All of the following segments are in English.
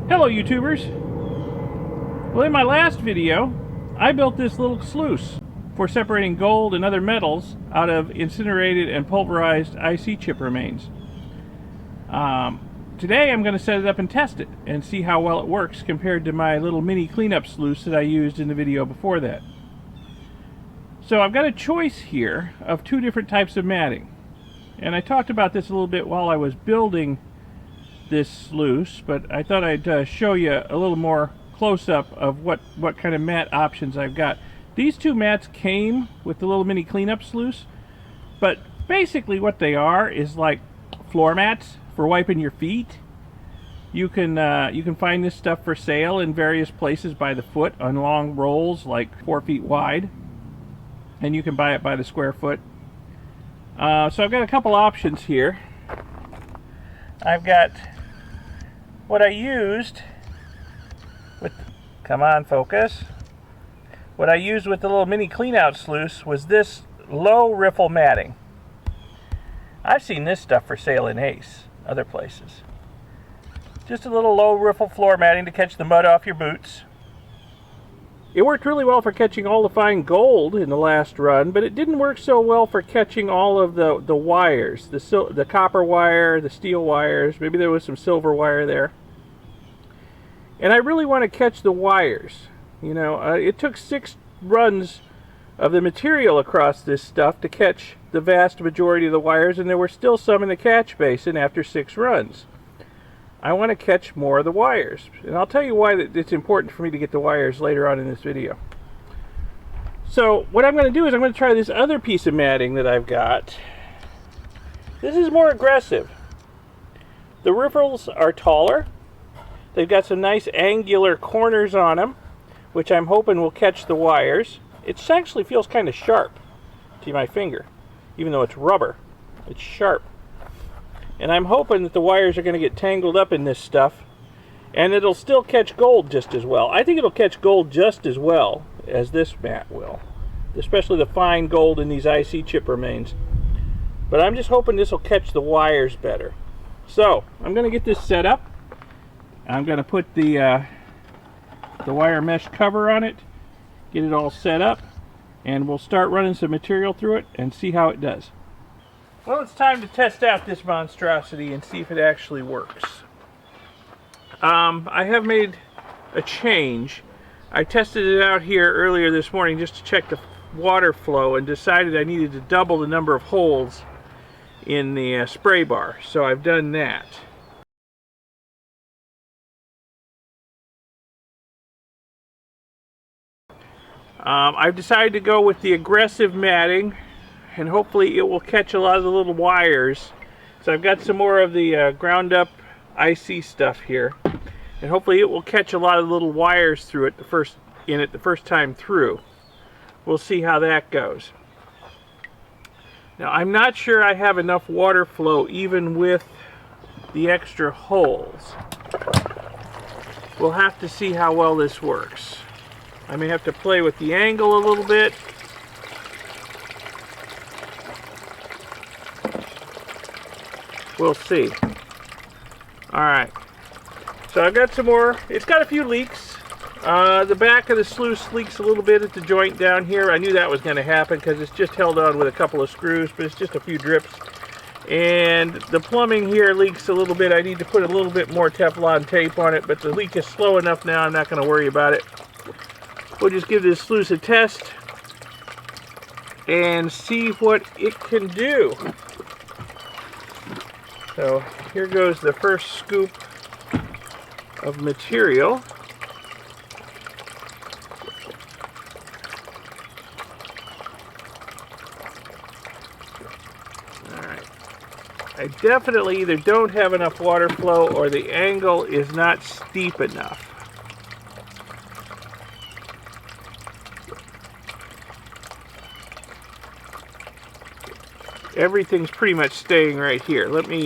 Hello YouTubers! Well, in my last video I built this little sluice for separating gold and other metals out of incinerated and pulverized IC chip remains. Today I'm going to set it up and test it and see how well it works compared to my little mini cleanup sluice that I used in the video before that. So I've got a choice here of two different types of matting, and I talked about this a little bit while I was building this sluice, but I thought I'd show you a little more close-up of what kind of mat options I've got. These two mats came with the little mini cleanup sluice, but basically what they are is like floor mats for wiping your feet. You can find this stuff for sale in various places by the foot on long rolls like 4 feet wide, and you can buy it by the square foot. So I've got a couple options here. I've got what I used with, come on focus, what I used with the little mini clean out sluice was this low riffle matting. I've seen this stuff for sale in Ace, other places. Just a little low riffle floor matting to catch the mud off your boots. It worked really well for catching all the fine gold in the last run, but it didn't work so well for catching all of the wires, the copper wire, the steel wires. Maybe there was some silver wire there. And I really want to catch the wires. You know, it took 6 runs of the material across this stuff to catch the vast majority of the wires, and there were still some in the catch basin after 6 runs. I want to catch more of the wires, and I'll tell you why it's important for me to get the wires later on in this video. So what I'm going to do is I'm going to try this other piece of matting that I've got. This is more aggressive. The riffles are taller. They've got some nice angular corners on them, which I'm hoping will catch the wires. It actually feels kind of sharp to my finger, even though it's rubber. It's sharp. And I'm hoping that the wires are going to get tangled up in this stuff, and it'll still catch gold just as well. I think it'll catch gold just as well as this mat will, especially the fine gold in these IC chip remains. But I'm just hoping this will catch the wires better. So I'm going to get this set up. I'm going to put the wire mesh cover on it, get it all set up, and we'll start running some material through it and see how it does. Well, it's time to test out this monstrosity and see if it actually works. I have made a change. I tested it out here earlier this morning just to check the water flow and decided I needed to double the number of holes in the spray bar. So I've done that. I've decided to go with the aggressive matting, and hopefully it will catch a lot of the little wires. So I've got some more of the ground up IC stuff here, and hopefully it will catch a lot of the little wires through it the first time through. We'll see how that goes. Now I'm not sure I have enough water flow even with the extra holes. We'll have to see how well this works. I may have to play with the angle a little bit. We'll see. Alright, so I've got some more. It's got a few leaks. The back of the sluice leaks a little bit at the joint down here. I knew that was going to happen because it's just held on with a couple of screws, but it's just a few drips. And the plumbing here leaks a little bit. I need to put a little bit more Teflon tape on it, but the leak is slow enough now I'm not going to worry about it. We'll just give this sluice a test and see what it can do. So here goes the first scoop of material. Alright. I definitely either don't have enough water flow or the angle is not steep enough. Everything's pretty much staying right here. Let me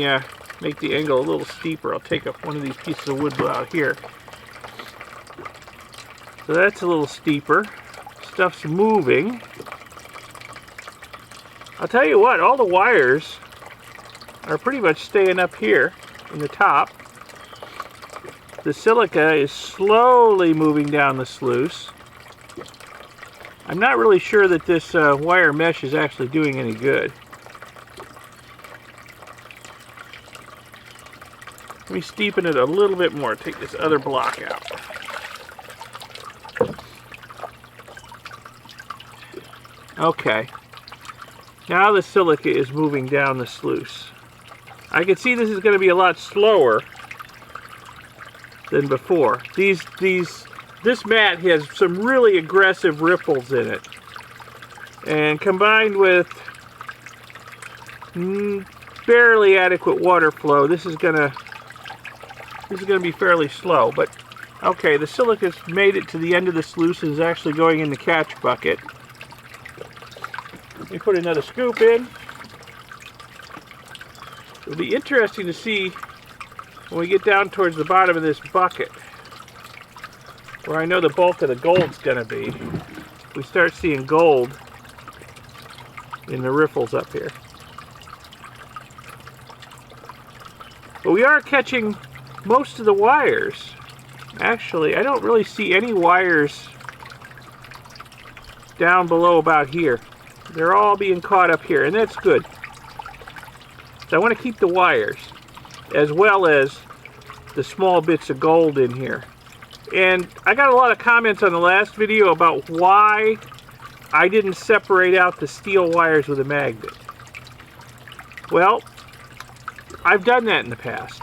make the angle a little steeper. I'll take up one of these pieces of wood out here. So that's a little steeper. Stuff's moving. I'll tell you what, all the wires are pretty much staying up here in the top. the silica is slowly moving down the sluice. I'm not really sure that this wire mesh is actually doing any good. Let me steepen it a little bit more. Take this other block out. Okay. Now the silica is moving down the sluice. I can see this is going to be a lot slower than before. This mat has some really aggressive ripples in it. And combined with barely adequate water flow, this is going to be fairly slow. But okay, the silica's made it to the end of the sluice and is actually going in the catch bucket. Let me put another scoop in. It'll be interesting to see when we get down towards the bottom of this bucket, where I know the bulk of the gold's going to be. We start seeing gold in the riffles up here. But we are catching most of the wires. Actually, I don't really see any wires down below about here. They're all being caught up here, and that's good. So I want to keep the wires, as well as the small bits of gold in here. And I got a lot of comments on the last video about why I didn't separate out the steel wires with a magnet. Well, I've done that in the past.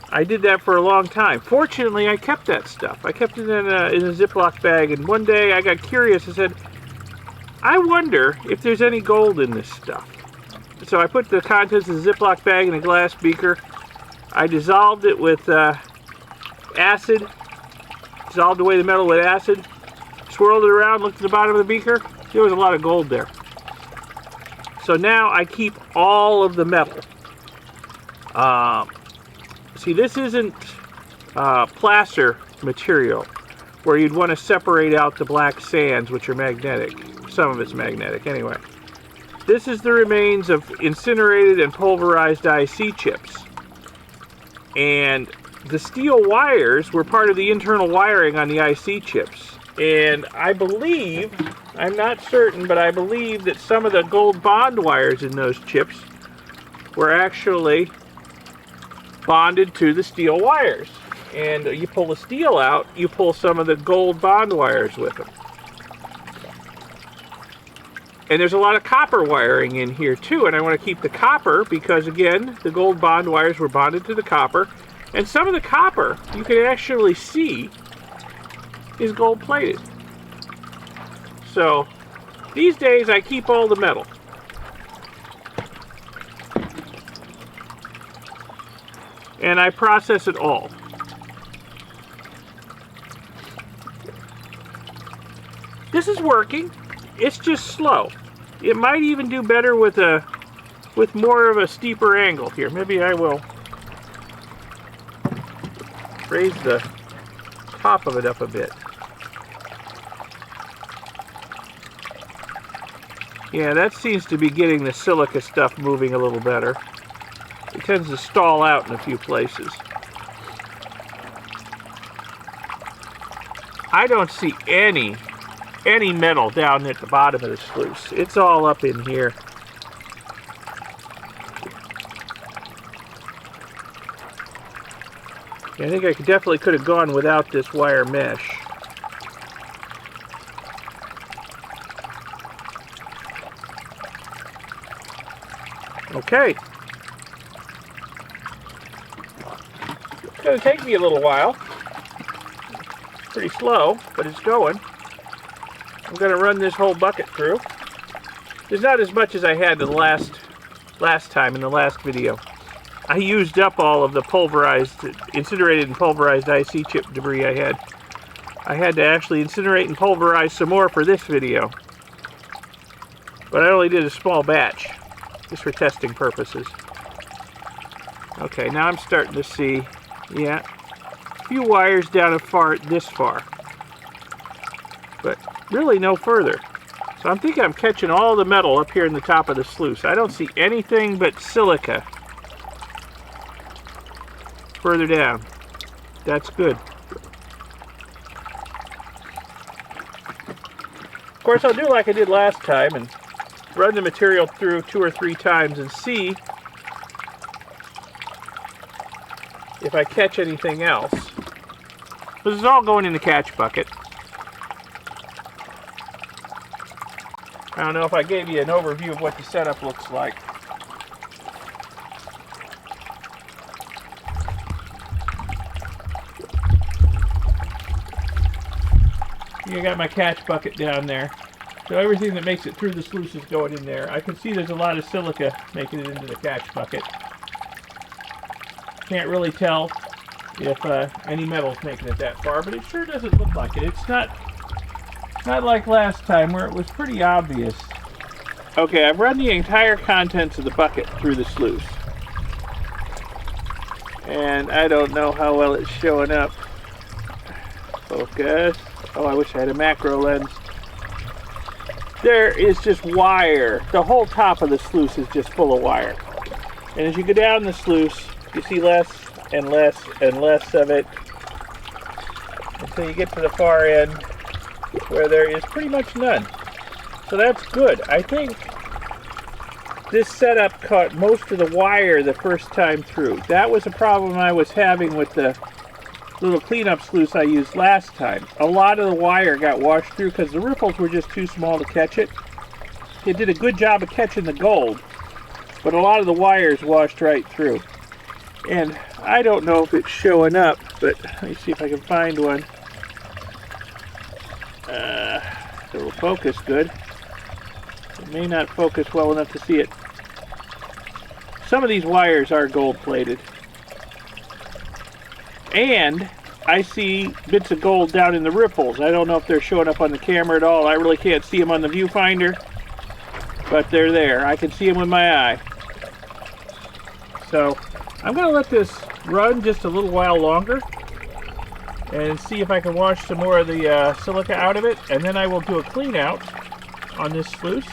I did that for a long time. Fortunately, I kept that stuff. I kept it in a Ziploc bag, and one day I got curious and said, I wonder if there's any gold in this stuff. So I put the contents of the Ziploc bag in a glass beaker. I dissolved it with acid, dissolved away the metal with acid, swirled it around, looked at the bottom of the beaker. There was a lot of gold there. So now I keep all of the metal. See, this isn't placer material where you'd want to separate out the black sands, which are magnetic. Some of it's magnetic anyway. This is the remains of incinerated and pulverized IC chips. And the steel wires were part of the internal wiring on the IC chips. And I believe, I'm not certain, but I believe that some of the gold bond wires in those chips were actually bonded to the steel wires. And you pull the steel out, you pull some of the gold bond wires with them. And there's a lot of copper wiring in here too, and I want to keep the copper because, again, the gold bond wires were bonded to the copper, and some of the copper you can actually see is gold plated. So these days I keep all the metal. And I process it all. This is working. It's just slow. It might even do better with more of a steeper angle here. Maybe I will raise the top of it up a bit. Yeah, that seems to be getting the silica stuff moving a little better. It tends to stall out in a few places. I don't see any metal down at the bottom of the sluice. It's all up in here. I think I definitely could have gone without this wire mesh. Okay. It's going to take me a little while. Pretty slow, but it's going. I'm going to run this whole bucket through. There's not as much as I had the last time in the last video. I used up all of the pulverized, incinerated and pulverized IC chip debris I had. I had to actually incinerate and pulverize some more for this video. But I only did a small batch, just for testing purposes. Okay, now I'm starting to see, yeah, a few wires down this far. But really no further. So I'm thinking I'm catching all the metal up here in the top of the sluice. I don't see anything but silica further down. That's good. Of course, I'll do like I did last time and run the material through 2 or 3 times and see if I catch anything else. This is all going in the catch bucket. I don't know if I gave you an overview of what the setup looks like. I got my catch bucket down there. So everything that makes it through the sluice is going in there. I can see there's a lot of silica making it into the catch bucket. Can't really tell if any metal's making it that far, but it sure doesn't look like it. It's not like last time where it was pretty obvious. Okay, I've run the entire contents of the bucket through the sluice. And I don't know how well it's showing up. Focus. Oh, I wish I had a macro lens. There is just wire. The whole top of the sluice is just full of wire. And as you go down the sluice, you see less and less and less of it until you get to the far end where there is pretty much none. So that's good. I think this setup caught most of the wire the first time through. That was a problem I was having with the little cleanup sluice I used last time. A lot of the wire got washed through because the ripples were just too small to catch it. It did a good job of catching the gold, but a lot of the wires washed right through. And I don't know if it's showing up, but let me see if I can find one. It'll focus good. It may not focus well enough to see it. Some of these wires are gold plated. And I see bits of gold down in the ripples. I don't know if they're showing up on the camera at all. I really can't see them on the viewfinder, but they're there. I can see them with my eye. So I'm going to let this run just a little while longer and see if I can wash some more of the silica out of it, and then I will do a clean out on this sluice,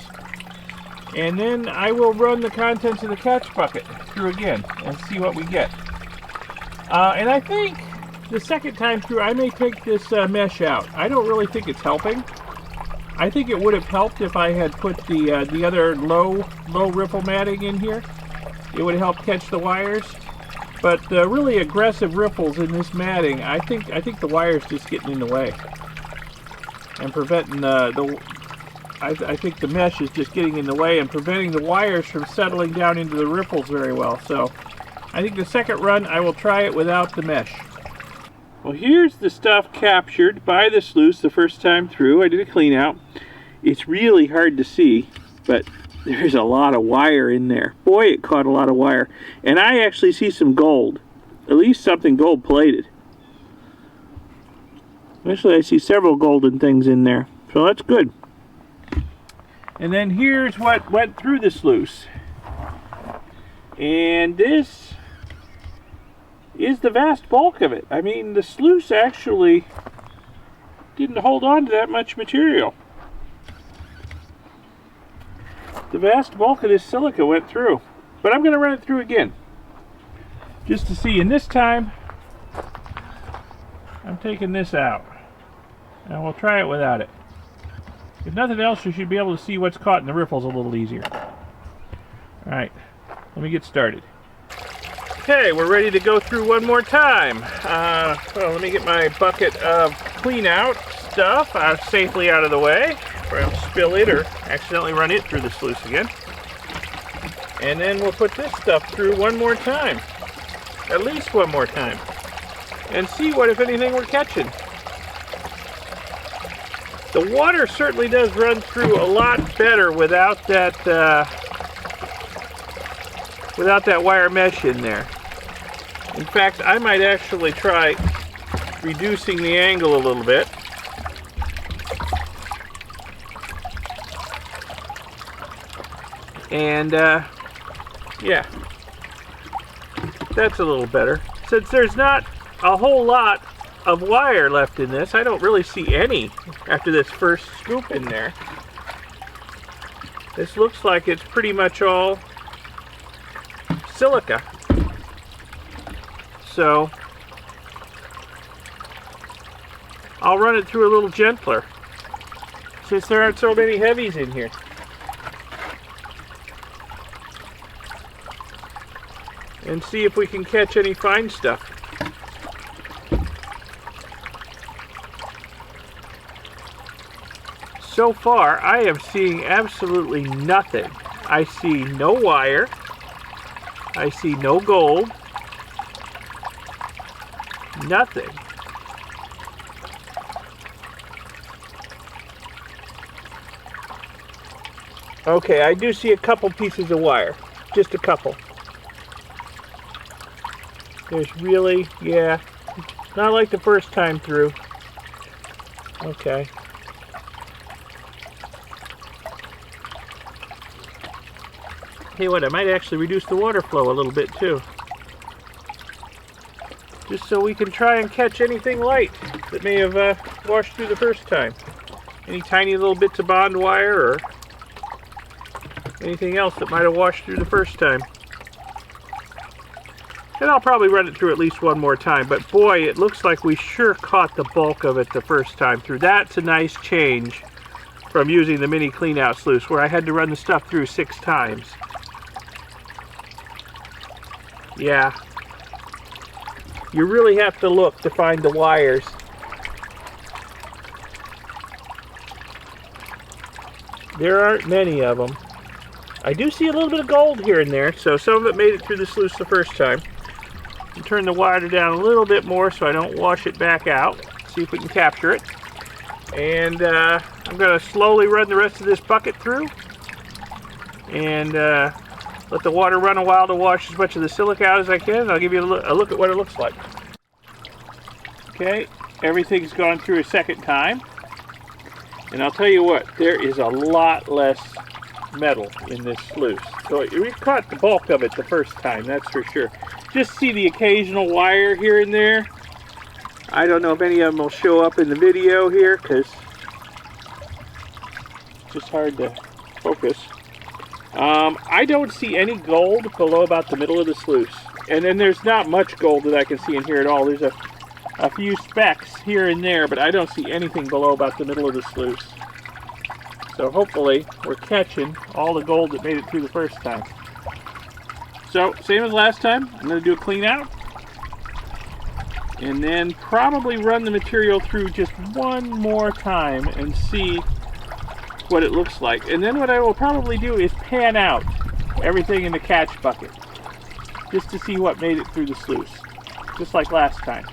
and then I will run the contents of the catch bucket through again and see what we get. And I think the second time through I may take this mesh out. I don't really think it's helping. I think it would have helped if I had put the other low ripple matting in here. It would have helped catch the wires. But the really aggressive ripples in this matting, I think the wire's just getting in the way and preventing I think the mesh is just getting in the way and preventing the wires from settling down into the ripples very well. So I think the second run I will try it without the mesh. Well, here's the stuff captured by the sluice the first time through. I did a clean out. It's really hard to see, but there's a lot of wire in there. Boy, it caught a lot of wire. And I actually see some gold. At least something gold plated. Actually, I see several golden things in there. So that's good. And then here's what went through the sluice. And this is the vast bulk of it. I mean, the sluice actually didn't hold on to that much material. The vast bulk of this silica went through. But I'm going to run it through again, just to see. And this time, I'm taking this out. And we'll try it without it. If nothing else, you should be able to see what's caught in the ripples a little easier. Alright, let me get started. Okay, we're ready to go through one more time. Well, let me get my bucket of clean out stuff safely out of the way, or I'll spill it or accidentally run it through the sluice again. And then we'll put this stuff through one more time, at least one more time, and see what, if anything, we're catching. The water certainly does run through a lot better without that wire mesh in there. In fact, I might actually try reducing the angle a little bit. And yeah, that's a little better. Since there's not a whole lot of wire left in this, I don't really see any after this first scoop in there. This looks like it's pretty much all silica. So I'll run it through a little gentler, since there aren't so many heavies in here. And see if we can catch any fine stuff. So far, I am seeing absolutely nothing. I see no wire. I see no gold. Nothing. Okay, I do see a couple pieces of wire. Just a couple. There's really, yeah, not like the first time through. Okay. Hey, what, I might actually reduce the water flow a little bit too. Just so we can try and catch anything light that may have washed through the first time. Any tiny little bits of bond wire or anything else that might have washed through the first time. And I'll probably run it through at least one more time, but boy, it looks like we sure caught the bulk of it the first time through. That's a nice change from using the mini clean out sluice where I had to run the stuff through 6 times. Yeah. You really have to look to find the wires. There aren't many of them. I do see a little bit of gold here and there, so some of it made it through the sluice the first time. And turn the water down a little bit more so I don't wash it back out. See if we can capture it. And I'm going to slowly run the rest of this bucket through. And let the water run a while to wash as much of the silica out as I can. And I'll give you a look at what it looks like. Okay, everything's gone through a second time. And I'll tell you what, there is a lot less metal in this sluice. So we caught the bulk of it the first time, that's for sure. Just see the occasional wire here and there. I don't know if any of them will show up in the video here because it's just hard to focus. I don't see any gold below about the middle of the sluice. And then there's not much gold that I can see in here at all. There's a few specks here and there, but I don't see anything below about the middle of the sluice. So hopefully we're catching all the gold that made it through the first time. So same as last time, I'm going to do a clean out. And then probably run the material through just one more time and see what it looks like. And then what I will probably do is pan out everything in the catch bucket. Just to see what made it through the sluice. Just like last time.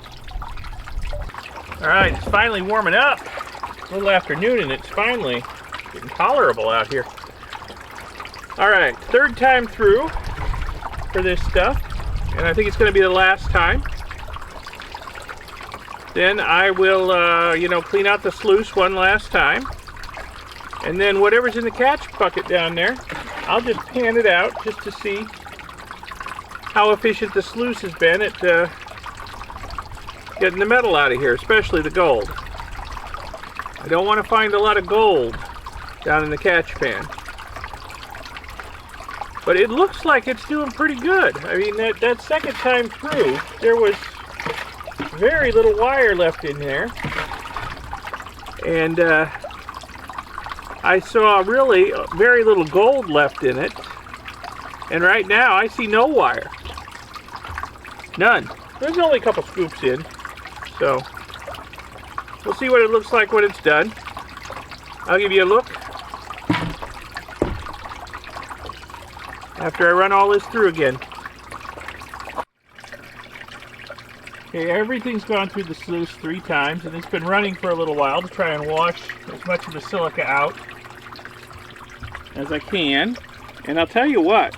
Alright, it's finally warming up. A little afternoon and it's finally getting tolerable out here. Alright, third time through for this stuff, and I think it's going to be the last time. Then I will, clean out the sluice one last time, and then whatever's in the catch bucket down there, I'll just pan it out just to see how efficient the sluice has been at getting the metal out of here, especially the gold. I don't want to find a lot of gold down in the catch pan. But it looks like it's doing pretty good. I mean, that second time through, there was very little wire left in there. And I saw really very little gold left in it. And right now, I see no wire. None. There's only a couple scoops in. So, we'll see what it looks like when it's done. I'll give you a look after I run all this through again. Okay, everything's gone through the sluice 3 times, and it's been running for a little while to try and wash as much of the silica out as I can. And I'll tell you what,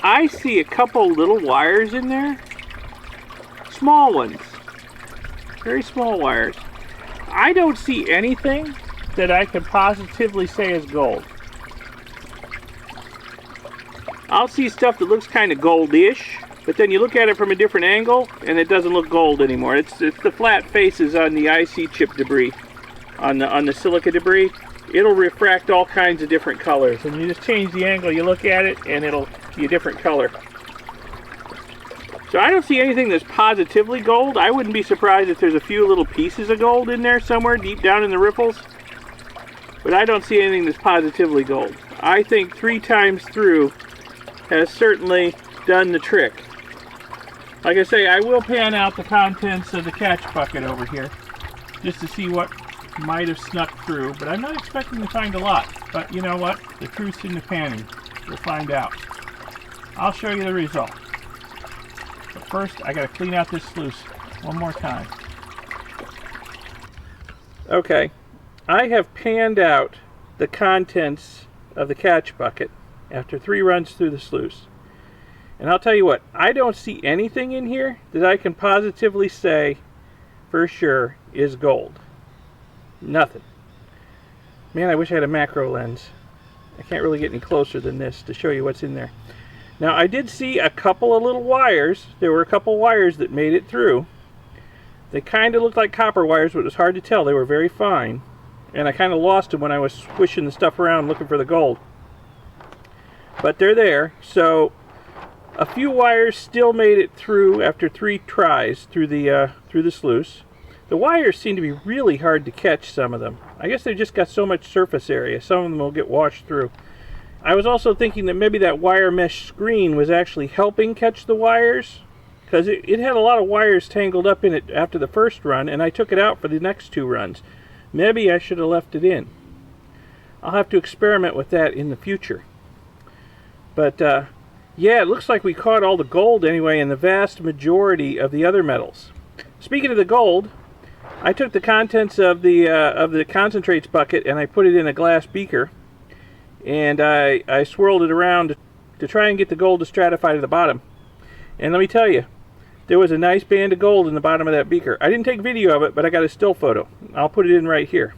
I see a couple little wires in there. Small ones. Very small wires. I don't see anything that I can positively say is gold. I'll see stuff that looks kind of goldish, but then you look at it from a different angle and it doesn't look gold anymore. It's the flat faces on the IC chip debris, on the silica debris. It'll refract all kinds of different colors, and you just change the angle you look at it and it'll be a different color. So I don't see anything that's positively gold. I wouldn't be surprised if there's a few little pieces of gold in there somewhere deep down in the ripples. But I don't see anything that's positively gold. I think 3 times through has certainly done the trick. Like I say, I will pan out the contents of the catch bucket over here just to see what might have snuck through, but I'm not expecting to find a lot. But you know what? The truth's in the panning. We'll find out. I'll show you the result. But first, I gotta clean out this sluice one more time. Okay, I have panned out the contents of the catch bucket after 3 runs through the sluice. And I'll tell you what, I don't see anything in here that I can positively say for sure is gold. Nothing. Man, I wish I had a macro lens. I can't really get any closer than this to show you what's in there. Now, I did see a couple of little wires. There were a couple wires that made it through. They kind of looked like copper wires, but it was hard to tell. They were very fine. And I kind of lost them when I was swishing the stuff around looking for the gold. But they're there. So a few wires still made it through after 3 tries through the sluice. The wires seem to be really hard to catch, some of them. I guess they've just got so much surface area. Some of them will get washed through. I was also thinking that maybe that wire mesh screen was actually helping catch the wires, because it had a lot of wires tangled up in it after the first run, and I took it out for the next 2 runs. Maybe I should have left it in. I'll have to experiment with that in the future. But yeah, it looks like we caught all the gold anyway in the vast majority of the other metals. Speaking of the gold, I took the contents of the concentrates bucket and I put it in a glass beaker, and I swirled it around to try and get the gold to stratify to the bottom. And let me tell you, there was a nice band of gold in the bottom of that beaker. I didn't take video of it, but I got a still photo. I'll put it in right here.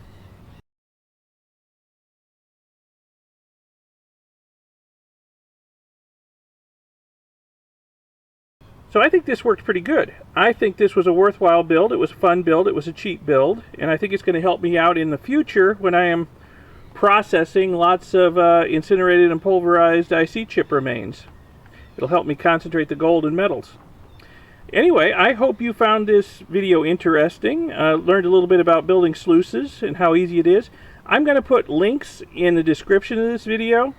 So I think this worked pretty good. I think this was a worthwhile build. It was a fun build. It was a cheap build. And I think it's going to help me out in the future when I am processing lots of incinerated and pulverized IC chip remains. It'll help me concentrate the gold and metals. Anyway, I hope you found this video interesting. Learned a little bit about building sluices and how easy it is. I'm going to put links in the description of this video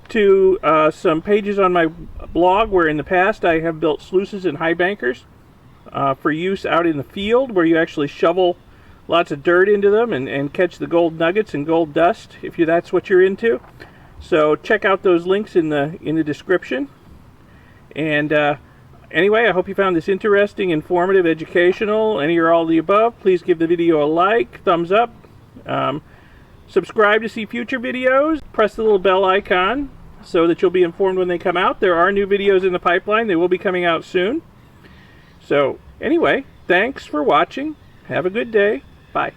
to some pages on my blog where in the past I have built sluices and high bankers for use out in the field, where you actually shovel lots of dirt into them and catch the gold nuggets and gold dust, if that's what you're into. So check out those links in the description. And anyway, I hope you found this interesting, informative, educational, any or all of the above. Please give the video a like, thumbs up. Subscribe to see future videos. Press the little bell icon so that you'll be informed when they come out. There are new videos in the pipeline. They will be coming out soon. So anyway, thanks for watching. Have a good day. Bye.